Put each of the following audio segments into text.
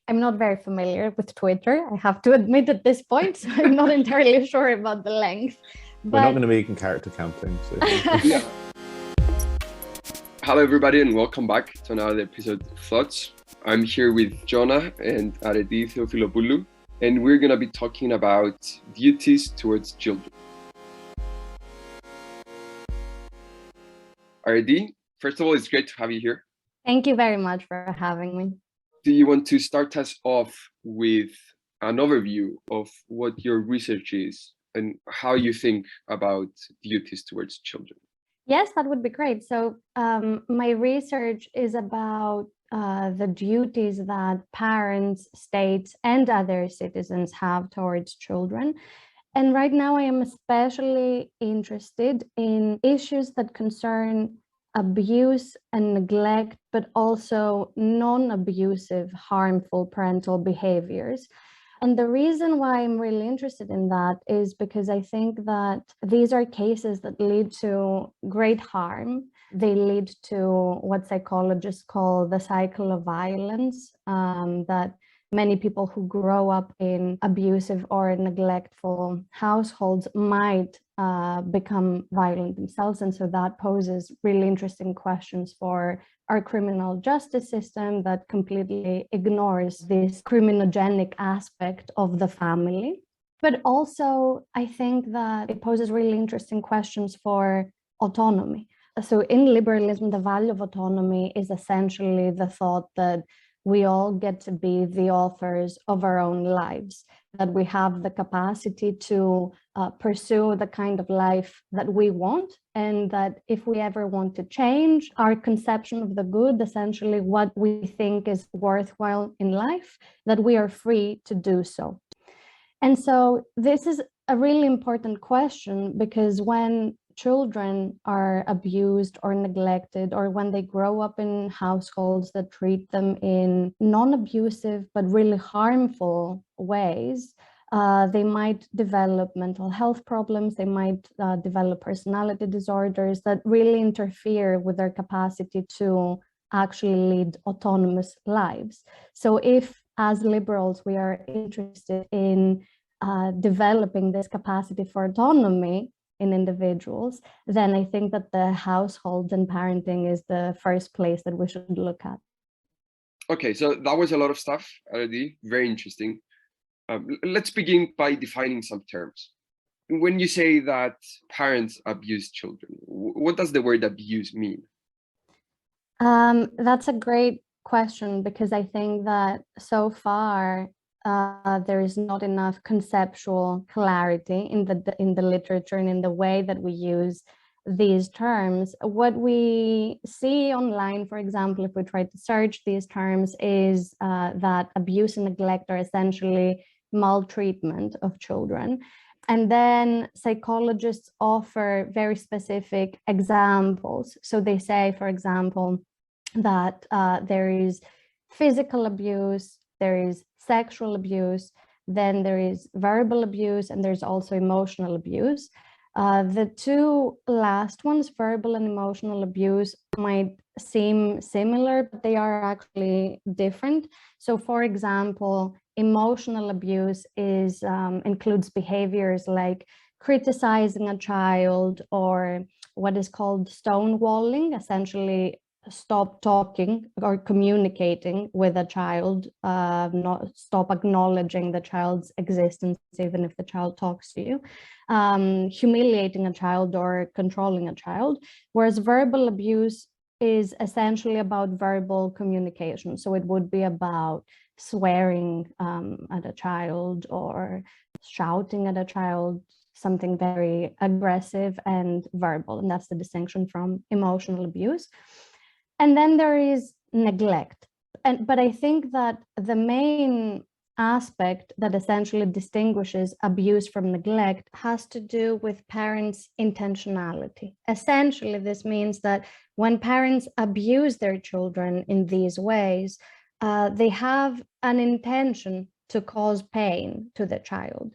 I'm not very familiar with Twitter, I have to admit at this point, so I'm not entirely sure about the length. We're not going to be in character counting. So. Yeah. Hello, everybody, and welcome back to another episode of Thoughts. I'm here with Jonah and Areti Theofilopoulou, and we're going to be talking about duties towards children. Areti, first of all, it's great to have you here. Thank you very much for having me. Do you want to start us off with an overview of what your research is and how you think about duties towards children? Yes, that would be great. So my research is about the duties that parents, states, and other citizens have towards children. And right now I am especially interested in issues that concern abuse and neglect, but also non-abusive, harmful parental behaviors. And the reason why I'm really interested in that is because I think that these are cases that lead to great harm. They lead to what psychologists call the cycle of violence, that many people who grow up in abusive or neglectful households might become violent themselves. And so that poses really interesting questions for our criminal justice system that completely ignores this criminogenic aspect of the family. But also, I think that it poses really interesting questions for autonomy. So in liberalism, the value of autonomy is essentially the thought that we all get to be the authors of our own lives, that we have the capacity to pursue the kind of life that we want, and that if we ever want to change our conception of the good, essentially what we think is worthwhile in life, that we are free to do so. And so this is a really important question, because when children are abused or neglected, or when they grow up in households that treat them in non-abusive but really harmful ways, they might develop mental health problems, they might develop personality disorders that really interfere with their capacity to actually lead autonomous lives. So if, as liberals, we are interested in developing this capacity for autonomy in individuals, then I think that the household and parenting is the first place that we should look at. Okay, so that was a lot of stuff already, very interesting. Let's begin by defining some terms. When you say that parents abuse children, what does the word abuse mean? That's a great question, because I think that so far there is not enough conceptual clarity in the literature and in the way that we use these terms. What we see online, for example, if we try to search these terms, is that abuse and neglect are essentially maltreatment of children. And then psychologists offer very specific examples. So they say, for example, that there is physical abuse, there is sexual abuse, then there is verbal abuse, and there's also emotional abuse. The two last ones, verbal and emotional abuse, might seem similar, but they are actually different. So for example, emotional abuse includes behaviors like criticizing a child, or what is called stonewalling, essentially stop talking or communicating with a child, stop acknowledging the child's existence, even if the child talks to you, humiliating a child or controlling a child, whereas verbal abuse is essentially about verbal communication. So it would be about swearing at a child or shouting at a child, something very aggressive and verbal, and that's the distinction from emotional abuse. And then there is neglect. But I think that the main aspect that essentially distinguishes abuse from neglect has to do with parents' intentionality. Essentially, this means that when parents abuse their children in these ways, they have an intention to cause pain to the child.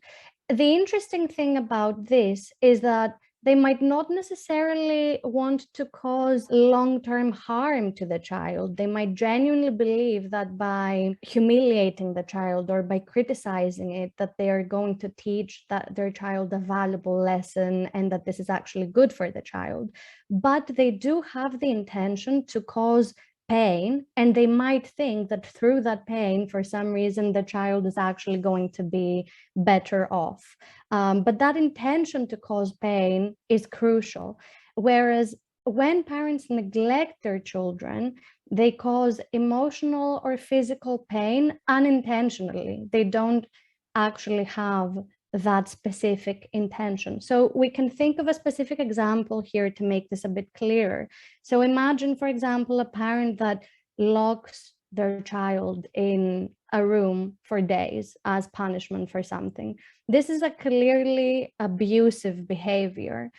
The interesting thing about this is that they might not necessarily want to cause long-term harm to the child. They might genuinely believe that by humiliating the child or by criticizing it, that they are going to teach their child a valuable lesson and that this is actually good for the child. But they do have the intention to cause pain, and they might think that through that pain, for some reason, the child is actually going to be better off. But that intention to cause pain is crucial. Whereas when parents neglect their children, they cause emotional or physical pain unintentionally. They don't actually have that specific intention. So we can think of a specific example here to make this a bit clearer. So imagine, for example, a parent that locks their child in a room for days as punishment for something. This is a clearly abusive behavior.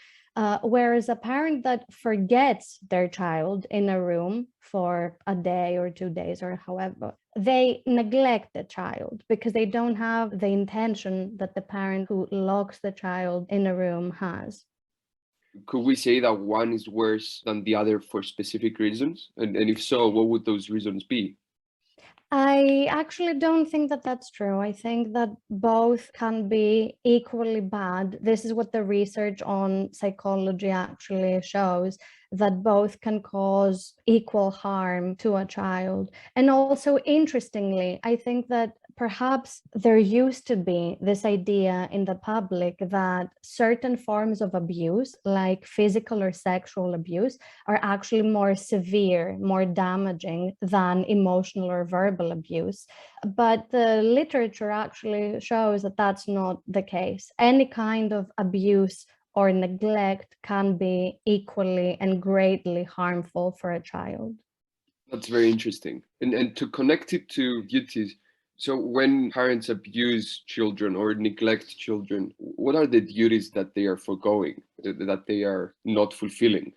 Whereas a parent that forgets their child in a room for a day or 2 days or however, they neglect the child because they don't have the intention that the parent who locks the child in a room has. Could we say that one is worse than the other for specific reasons? And if so, what would those reasons be? I actually don't think that that's true. I think that both can be equally bad. This is what the research on psychology actually shows, that both can cause equal harm to a child. And also, interestingly, I think that perhaps there used to be this idea in the public that certain forms of abuse, like physical or sexual abuse, are actually more severe, more damaging than emotional or verbal abuse. But the literature actually shows that that's not the case. Any kind of abuse or neglect can be equally and greatly harmful for a child. That's very interesting. And to connect it to duties, so when parents abuse children or neglect children, what are the duties that they are forgoing, that they are not fulfilling?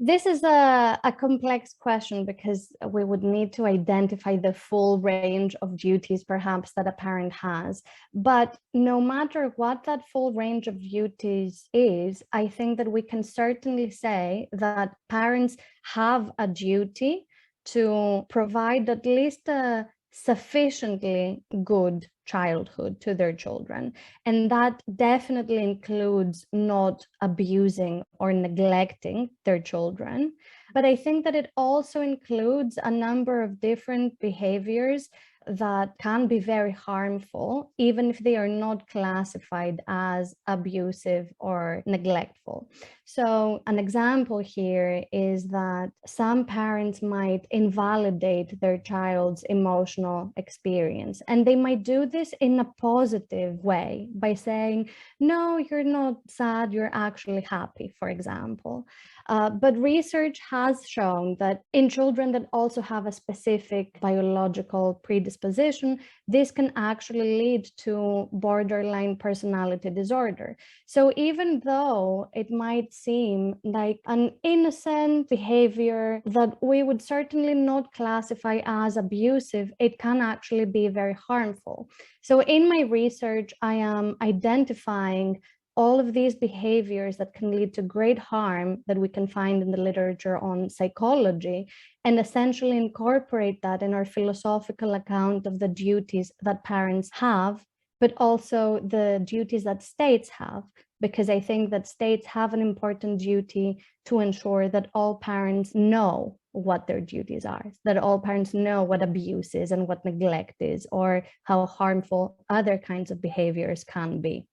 This is a complex question because we would need to identify the full range of duties perhaps that a parent has. But no matter what that full range of duties is, I think that we can certainly say that parents have a duty to provide at least a sufficiently good childhood to their children. And that definitely includes not abusing or neglecting their children. But I think that it also includes a number of different behaviors that can be very harmful, even if they are not classified as abusive or neglectful. So an example here is that some parents might invalidate their child's emotional experience, and they might do this in a positive way by saying, no, you're not sad, you're actually happy, for example. But research has shown that in children that also have a specific biological predisposition, this can actually lead to borderline personality disorder. So even though it might seem like an innocent behavior that we would certainly not classify as abusive, it can actually be very harmful. So in my research, I am identifying all of these behaviors that can lead to great harm that we can find in the literature on psychology, and essentially incorporate that in our philosophical account of the duties that parents have, but also the duties that states have, because I think that states have an important duty to ensure that all parents know what their duties are, that all parents know what abuse is and what neglect is, or how harmful other kinds of behaviors can be.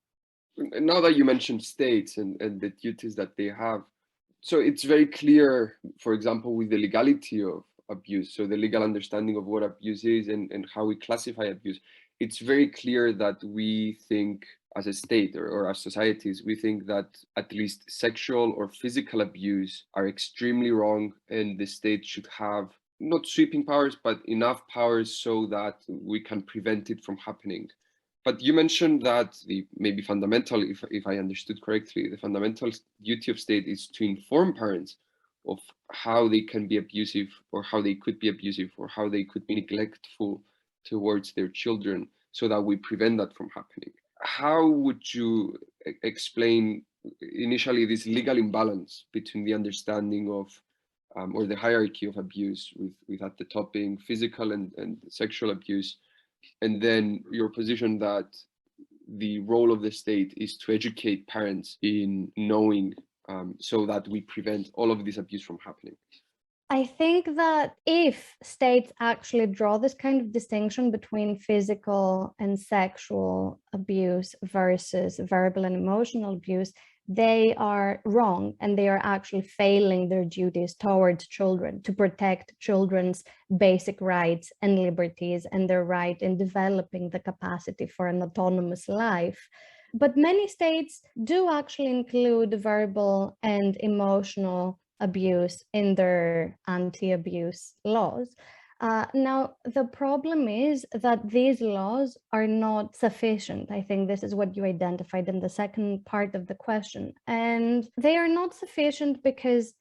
Now that you mentioned states and the duties that they have, so it's very clear, for example, with the legality of abuse, so the legal understanding of what abuse is and how we classify abuse, it's very clear that we think as a state or as societies, we think that at least sexual or physical abuse are extremely wrong, and the state should have not sweeping powers, but enough powers so that we can prevent it from happening. But you mentioned that the maybe fundamental, if I understood correctly, the fundamental duty of state is to inform parents of how they can be abusive or how they could be abusive or how they could be neglectful towards their children so that we prevent that from happening. How would you explain initially this legal imbalance between the understanding of or the hierarchy of abuse, with at the top being physical and sexual abuse, and then your position that the role of the state is to educate parents in knowing, so that we prevent all of this abuse from happening. I think that if states actually draw this kind of distinction between physical and sexual abuse versus verbal and emotional abuse, they are wrong, and they are actually failing their duties towards children to protect children's basic rights and liberties and their right in developing the capacity for an autonomous life. But many states do actually include verbal and emotional abuse in their anti-abuse laws. Now, the problem is that these laws are not sufficient. I think this is what you identified in the second part of the question. And they are not sufficient because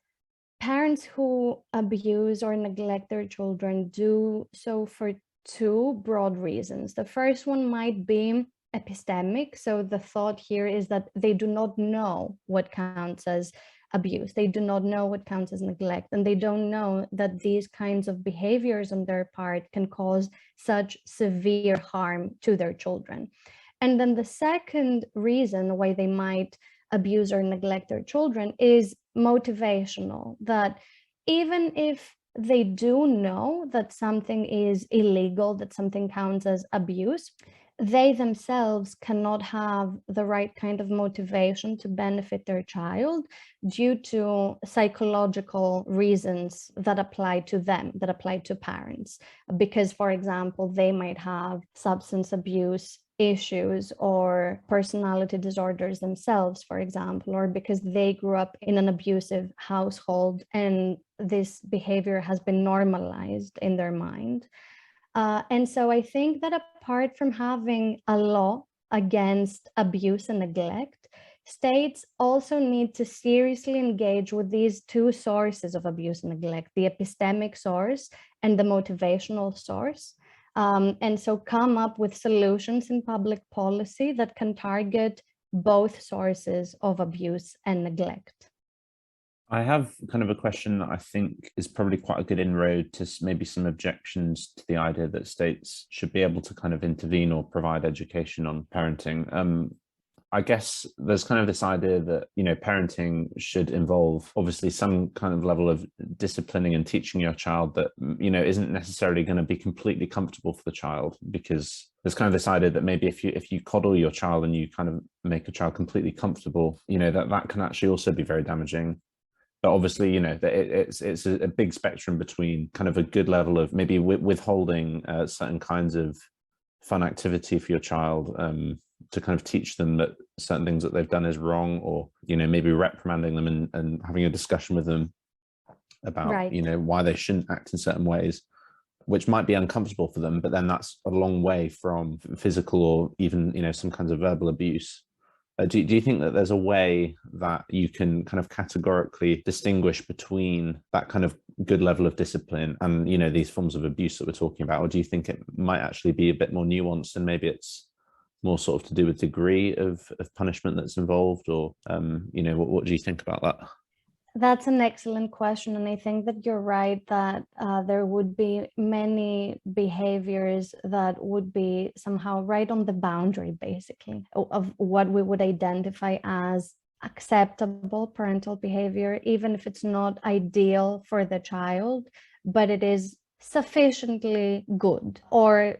parents who abuse or neglect their children do so for two broad reasons. The first one might be epistemic. So the thought here is that they do not know what counts as abuse. They do not know what counts as neglect, and they don't know that these kinds of behaviors on their part can cause such severe harm to their children. And then the second reason why they might abuse or neglect their children is motivational, that even if they do know that something is illegal, that something counts as abuse, they themselves cannot have the right kind of motivation to benefit their child due to psychological reasons that apply to them, that apply to parents. Because, for example, they might have substance abuse issues or personality disorders themselves, for example, or because they grew up in an abusive household and this behavior has been normalized in their mind. And so I think that apart from having a law against abuse and neglect, states also need to seriously engage with these two sources of abuse and neglect, the epistemic source and the motivational source. And so come up with solutions in public policy that can target both sources of abuse and neglect. I have kind of a question that I think is probably quite a good inroad to maybe some objections to the idea that states should be able to kind of intervene or provide education on parenting. I guess there's kind of this idea that, parenting should involve obviously some kind of level of disciplining and teaching your child that, isn't necessarily going to be completely comfortable for the child, because there's kind of this idea that maybe if you coddle your child and you kind of make a child completely comfortable, that can actually also be very damaging. But obviously, it's a big spectrum between kind of a good level of maybe withholding certain kinds of fun activity for your child, to kind of teach them that certain things that they've done is wrong, or, maybe reprimanding them and having a discussion with them about, Right. Why they shouldn't act in certain ways, which might be uncomfortable for them. But then that's a long way from physical or even, some kinds of verbal abuse. Do you think that there's a way that you can kind of categorically distinguish between that kind of good level of discipline and, these forms of abuse that we're talking about? Or do you think it might actually be a bit more nuanced and maybe it's more sort of to do with degree of punishment that's involved? Or, what do you think about that? That's an excellent question. And I think that you're right that there would be many behaviors that would be somehow right on the boundary, basically, of what we would identify as acceptable parental behavior, even if it's not ideal for the child, but it is sufficiently good or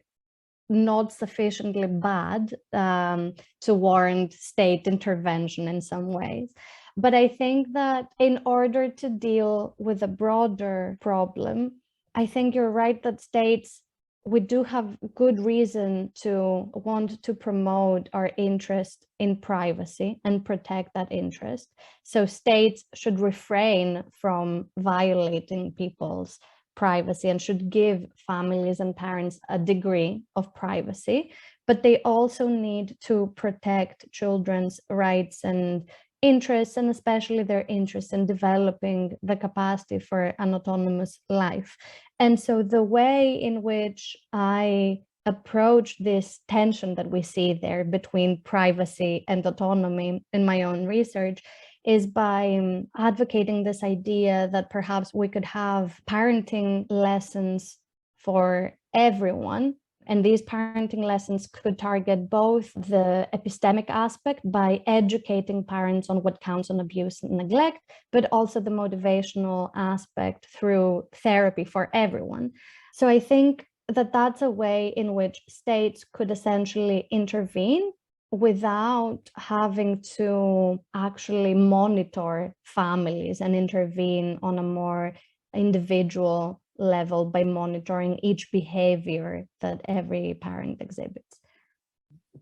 not sufficiently bad to warrant state intervention in some ways. But I think that in order to deal with a broader problem, I think you're right that states, we do have good reason to want to promote our interest in privacy and protect that interest. So states should refrain from violating people's privacy and should give families and parents a degree of privacy, but they also need to protect children's rights and interests, and especially their interest in developing the capacity for an autonomous life. And so the way in which I approach this tension that we see there between privacy and autonomy in my own research is by advocating this idea that perhaps we could have parenting lessons for everyone. And these parenting lessons could target both the epistemic aspect by educating parents on what counts on abuse and neglect, but also the motivational aspect through therapy for everyone. So I think that that's a way in which states could essentially intervene without having to actually monitor families and intervene on a more individual level by monitoring each behavior that every parent exhibits.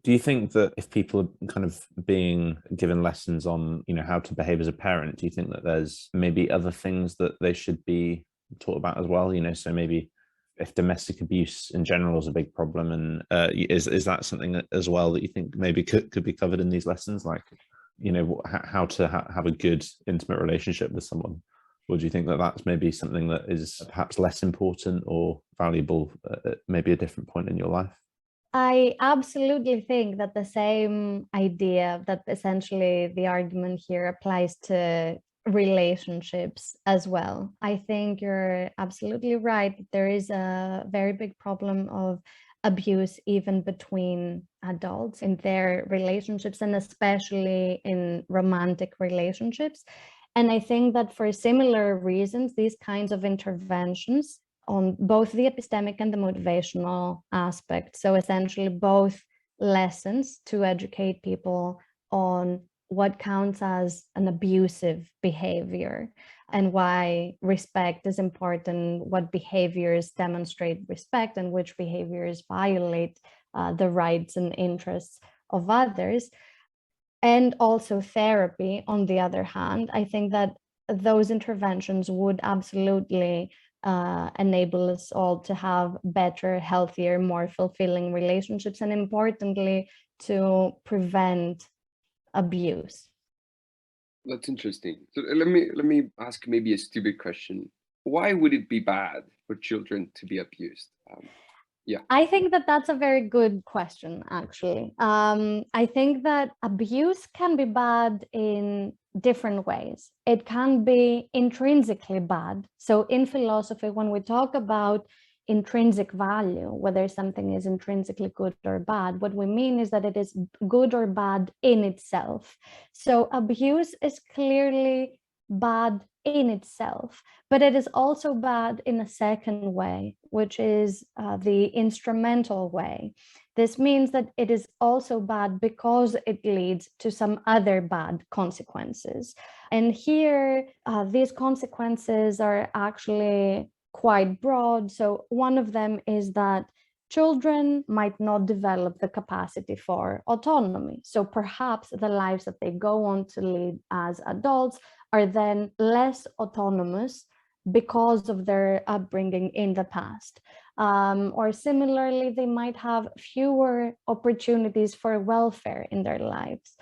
Do you think that if people are kind of being given lessons on, how to behave as a parent, do you think that there's maybe other things that they should be taught about as well? So maybe if domestic abuse in general is a big problem, and is that something as well that you think maybe could be covered in these lessons, like how to have a good intimate relationship with someone? Or do you think that that's maybe something that is perhaps less important or valuable at maybe a different point in your life? I absolutely think that the same idea, that essentially the argument here applies to relationships as well. I think you're absolutely right. There is a very big problem of abuse even between adults in their relationships, and especially in romantic relationships. And I think that for similar reasons, these kinds of interventions on both the epistemic and the motivational aspect, so essentially both lessons to educate people on what counts as an abusive behavior and why respect is important, what behaviors demonstrate respect and which behaviors violate the rights and interests of others. And also therapy, on the other hand, I think that those interventions would absolutely enable us all to have better, healthier, more fulfilling relationships, and importantly, to prevent abuse. That's interesting. So let me ask maybe a stupid question. Why would it be bad for children to be abused? Yeah, I think that that's a very good question, actually. I think that abuse can be bad in different ways. It can be intrinsically bad. So in philosophy, when we talk about intrinsic value, whether something is intrinsically good or bad, what we mean is that it is good or bad in itself. So abuse is clearly bad in itself, but it is also bad in a second way, which is the instrumental way. This means that it is also bad because it leads to some other bad consequences. And here, these consequences are actually quite broad. So one of them is that children might not develop the capacity for autonomy. So perhaps the lives that they go on to lead as adults are then less autonomous because of their upbringing in the past. Or similarly, they might have fewer opportunities for welfare in their lives.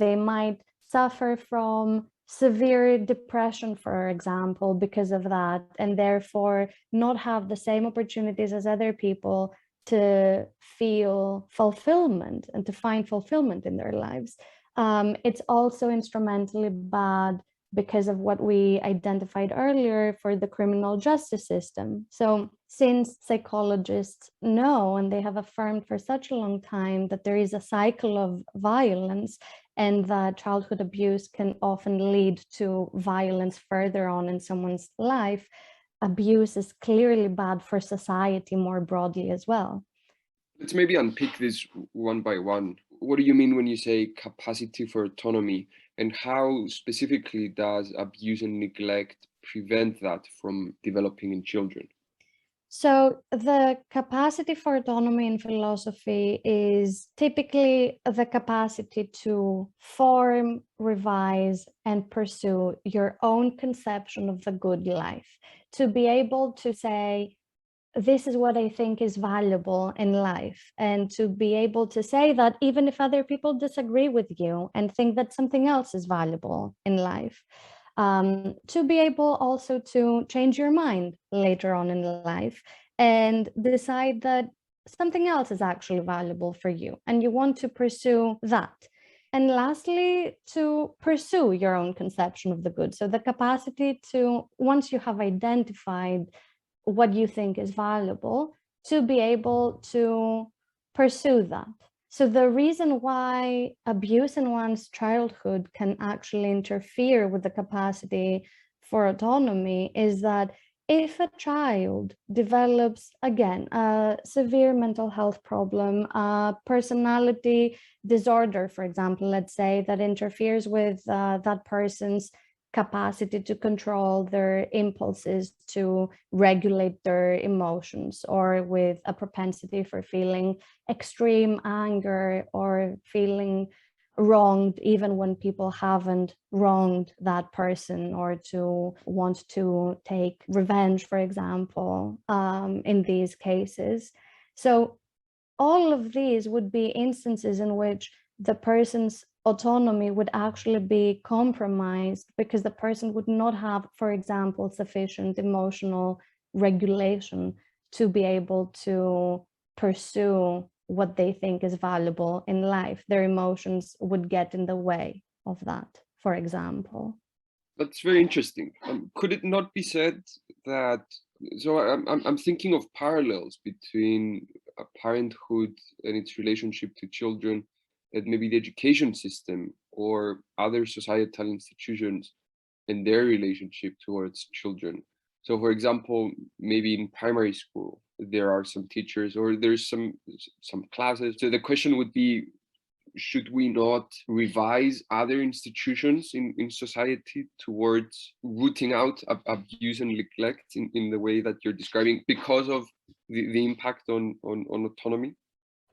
They might suffer from severe depression, for example, because of that, and therefore not have the same opportunities as other people to feel fulfillment and to find fulfillment in their lives. It's also instrumentally bad because of what we identified earlier for the criminal justice system. So since psychologists know, and they have affirmed for such a long time, that there is a cycle of violence and that childhood abuse can often lead to violence further on in someone's life, abuse is clearly bad for society more broadly as well. Let's maybe unpick this one by one. What do you mean when you say capacity for autonomy, and how specifically does abuse and neglect prevent that from developing in children? So the capacity for autonomy in philosophy is typically the capacity to form, revise, and pursue your own conception of the good life, to be able to say, this is what I think is valuable in life, and to be able to say that even if other people disagree with you and think that something else is valuable in life. To be able also to change your mind later on in life and decide that something else is actually valuable for you and you want to pursue that. And lastly, to pursue your own conception of the good. So the capacity to, once you have identified what you think is valuable, to be able to pursue that. So the reason why abuse in one's childhood can actually interfere with the capacity for autonomy is that if a child develops, again, a severe mental health problem, a personality disorder, for example, let's say, that interferes with that person's capacity to control their impulses, to regulate their emotions, or with a propensity for feeling extreme anger or feeling wronged even when people haven't wronged that person, or to want to take revenge, for example, in these cases. So all of these would be instances in which the person's autonomy would actually be compromised because the person would not have, for example, sufficient emotional regulation to be able to pursue what they think is valuable in life. Their emotions would get in the way of that, for example. That's very interesting. Could it not be said that, so I'm thinking of parallels between parenthood and its relationship to children, and maybe the education system or other societal institutions and their relationship towards children. So for example, maybe in primary school, there are some teachers or there's some classes. So the question would be, should we not revise other institutions in society towards rooting out abuse and neglect in the way that you're describing because of the impact on autonomy?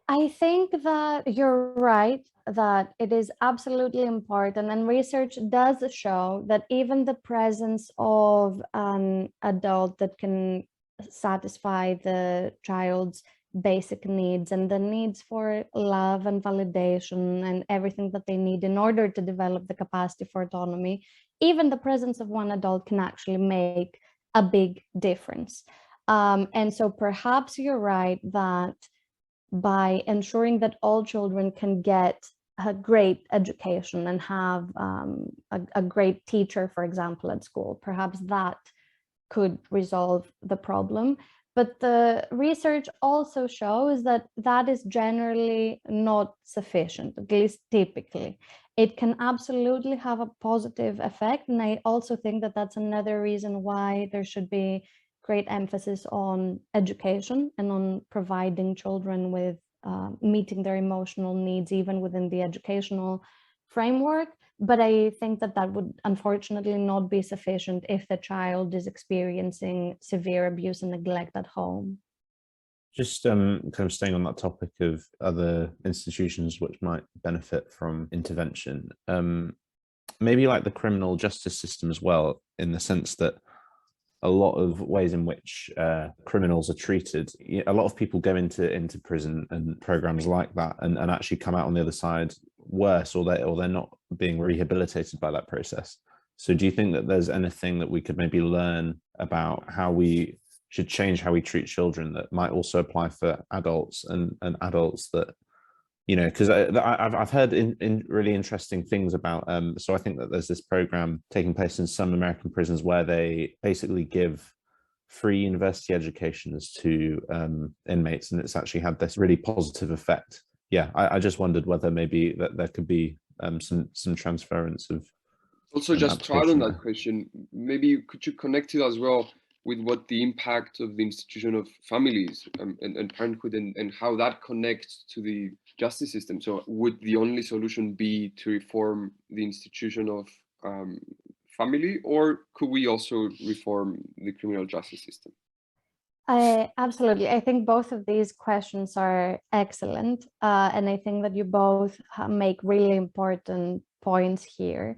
I think that you're right, that it is absolutely important, and research does show that even the presence of an adult that can satisfy the child's basic needs and the needs for love and validation and everything that they need in order to develop the capacity for autonomy, even the presence of one adult can actually make a big difference. And so perhaps you're right that by ensuring that all children can get a great education and have a great teacher, for example, at school, perhaps that could resolve the problem. But the research also shows that that is generally not sufficient, at least typically. It can absolutely have a positive effect. And I also think that that's another reason why there should be great emphasis on education and on providing children with meeting their emotional needs, even within the educational framework. But I think that that would unfortunately not be sufficient if the child is experiencing severe abuse and neglect at home. Just kind of staying on that topic of other institutions which might benefit from intervention, maybe like the criminal justice system as well, in the sense that a lot of ways in which criminals are treated, a lot of people go into prison and programs like that and actually come out on the other side worse, or they're not being rehabilitated by that process. So do you think that there's anything that we could maybe learn about how we should change how we treat children that might also apply for adults and adults that, you know, because I've heard in really interesting things about, so I think that there's this program taking place in some American prisons where they basically give free university educations to inmates, and it's actually had this really positive effect. Yeah, I just wondered whether maybe that there could be some transference of. Also, just to add on that question, maybe could you connect it as well with what the impact of the institution of families and parenthood and how that connects to the justice system? So would the only solution be to reform the institution of family, or could we also reform the criminal justice system? Absolutely. I think both of these questions are excellent. And I think that you both make really important points here.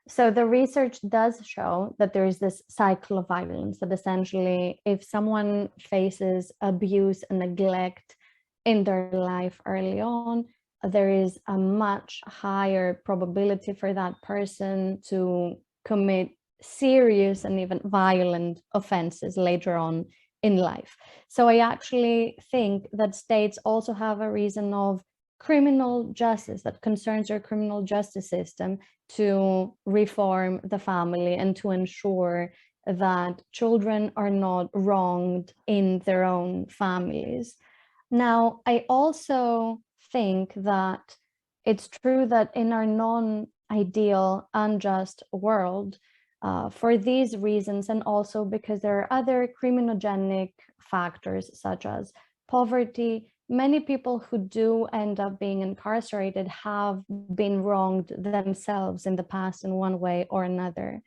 So the research does show that there is this cycle of violence, that essentially if someone faces abuse and neglect in their life early on, there is a much higher probability for that person to commit serious and even violent offenses later on in life. So I actually think that states also have a reason of criminal justice that concerns our criminal justice system to reform the family and to ensure that children are not wronged in their own families. Now, I also think that it's true that in our non-ideal, unjust world, for these reasons, and also because there are other criminogenic factors such as poverty, many people who do end up being incarcerated have been wronged themselves in the past in one way or another.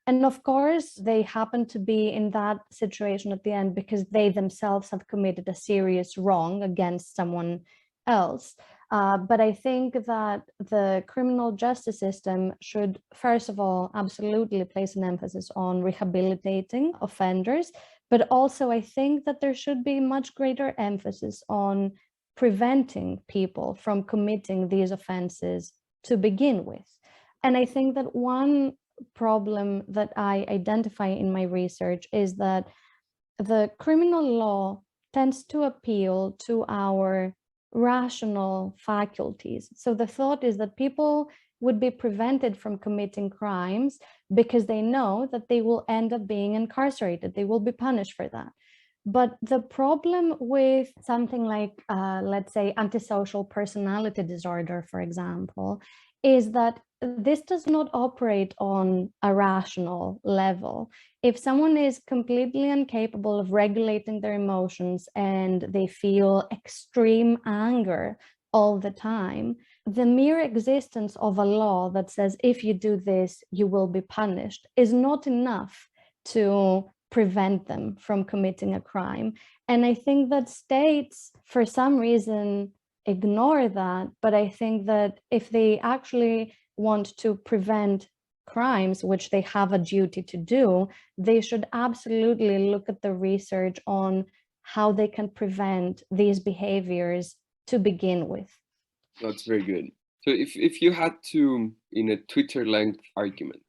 And of course, they happen to be in that situation at the end because they themselves have committed a serious wrong against someone else. But I think that the criminal justice system should, first of all, absolutely place an emphasis on rehabilitating offenders. But also, I think that there should be much greater emphasis on preventing people from committing these offenses to begin with. And I think that one problem that I identify in my research is that the criminal law tends to appeal to our rational faculties. So the thought is that people would be prevented from committing crimes because they know that they will end up being incarcerated. They will be punished for that. But the problem with something like, let's say, antisocial personality disorder, for example, is that this does not operate on a rational level. If someone is completely incapable of regulating their emotions and they feel extreme anger all the time, the mere existence of a law that says if you do this, you will be punished is not enough to prevent them from committing a crime. And I think that states, for some reason, ignore that. But I think that if they actually want to prevent crimes, which they have a duty to do, they should absolutely look at the research on how they can prevent these behaviors to begin with. That's very good. So if you had to, in a Twitter length argument,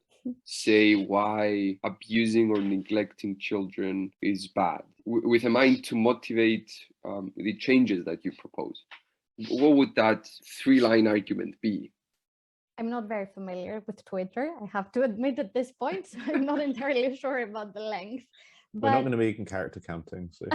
say why abusing or neglecting children is bad, with a mind to motivate the changes that you propose, what would that 3-line argument be? I'm not very familiar with Twitter, I have to admit at this point, so I'm not entirely sure about the length. But... We're not going to be in character counting. So.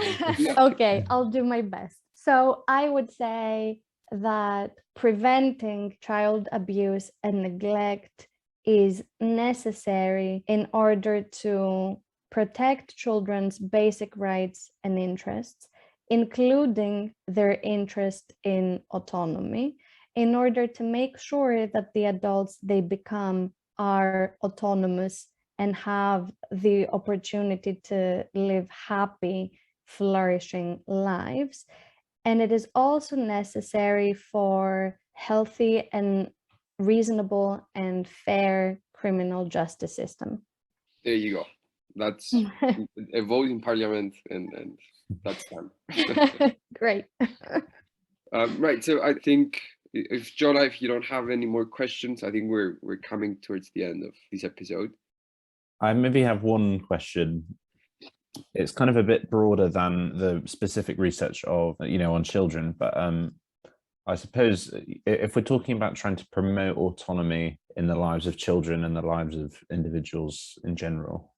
Okay, I'll do my best. So I would say that preventing child abuse and neglect is necessary in order to protect children's basic rights and interests, including their interest in autonomy, in order to make sure that the adults they become are autonomous and have the opportunity to live happy, flourishing lives. And it is also necessary for healthy and reasonable and fair criminal justice system. There you go. That's a vote in parliament, and that's done. Great. Right. So I think if Jonah, if you don't have any more questions, I think we're coming towards the end of this episode. I maybe have one question. It's kind of a bit broader than the specific research of, on children, but I suppose if we're talking about trying to promote autonomy in the lives of children and the lives of individuals in general,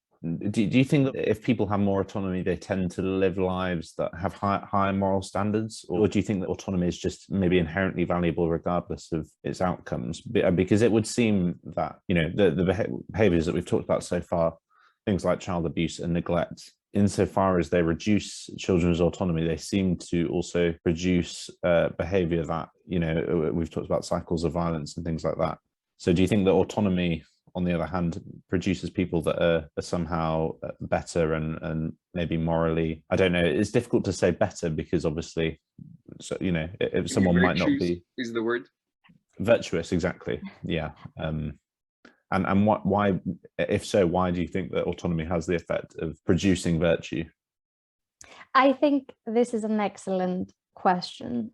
do you think that if people have more autonomy, they tend to live lives that have higher moral standards? Or do you think that autonomy is just maybe inherently valuable regardless of its outcomes? Because it would seem that, the behaviors that we've talked about so far, things like child abuse and neglect, insofar as they reduce children's autonomy, they seem to also produce behavior that, we've talked about cycles of violence and things like that. So do you think that autonomy, on the other hand, produces people that are somehow better and maybe morally, I don't know, it's difficult to say better because obviously, so if someone might not be... Is the word? Virtuous, exactly, yeah. And why, if so, why do you think that autonomy has the effect of producing virtue? I think this is an excellent question.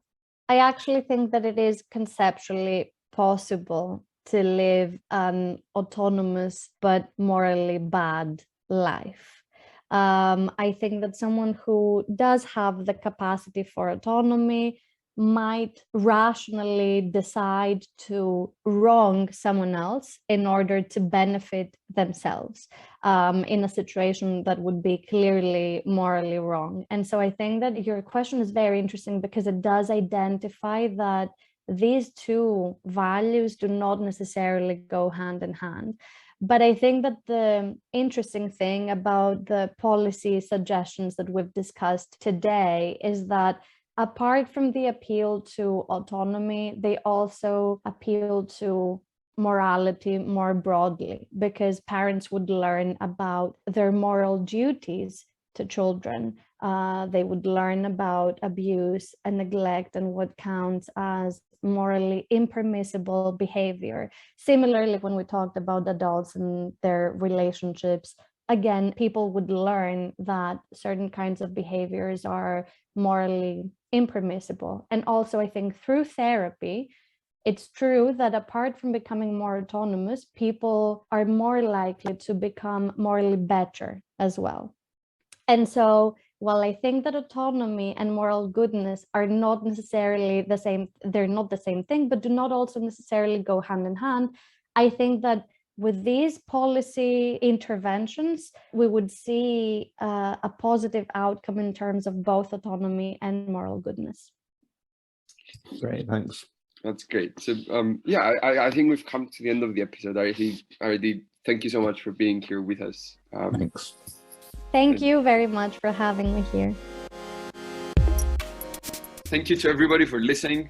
I actually think that it is conceptually possible to live an autonomous but morally bad life. I think that someone who does have the capacity for autonomy might rationally decide to wrong someone else in order to benefit themselves in a situation that would be clearly morally wrong. And so I think that your question is very interesting because it does identify that these two values do not necessarily go hand in hand. But I think that the interesting thing about the policy suggestions that we've discussed today is that apart from the appeal to autonomy, they also appeal to morality more broadly, because parents would learn about their moral duties to children. They would learn about abuse and neglect and what counts as morally impermissible behavior. Similarly, when we talked about adults and their relationships, again, people would learn that certain kinds of behaviors are morally impermissible. And also, I think through therapy, it's true that apart from becoming more autonomous, people are more likely to become morally better as well. And so, while I think that autonomy and moral goodness are not necessarily the same, they're not the same thing, but do not also necessarily go hand in hand, I think that with these policy interventions, we would see a positive outcome in terms of both autonomy and moral goodness. Great, thanks. That's great. So yeah, I think we've come to the end of the episode. Areti, thank you so much for being here with us. Thanks. Thank you very much for having me here. Thank you to everybody for listening.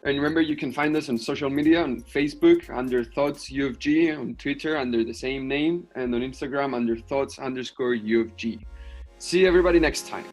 And remember, you can find us on social media, on Facebook under Thoughts U of G, on Twitter under the same name, and on Instagram under Thoughts_U of G. See everybody next time.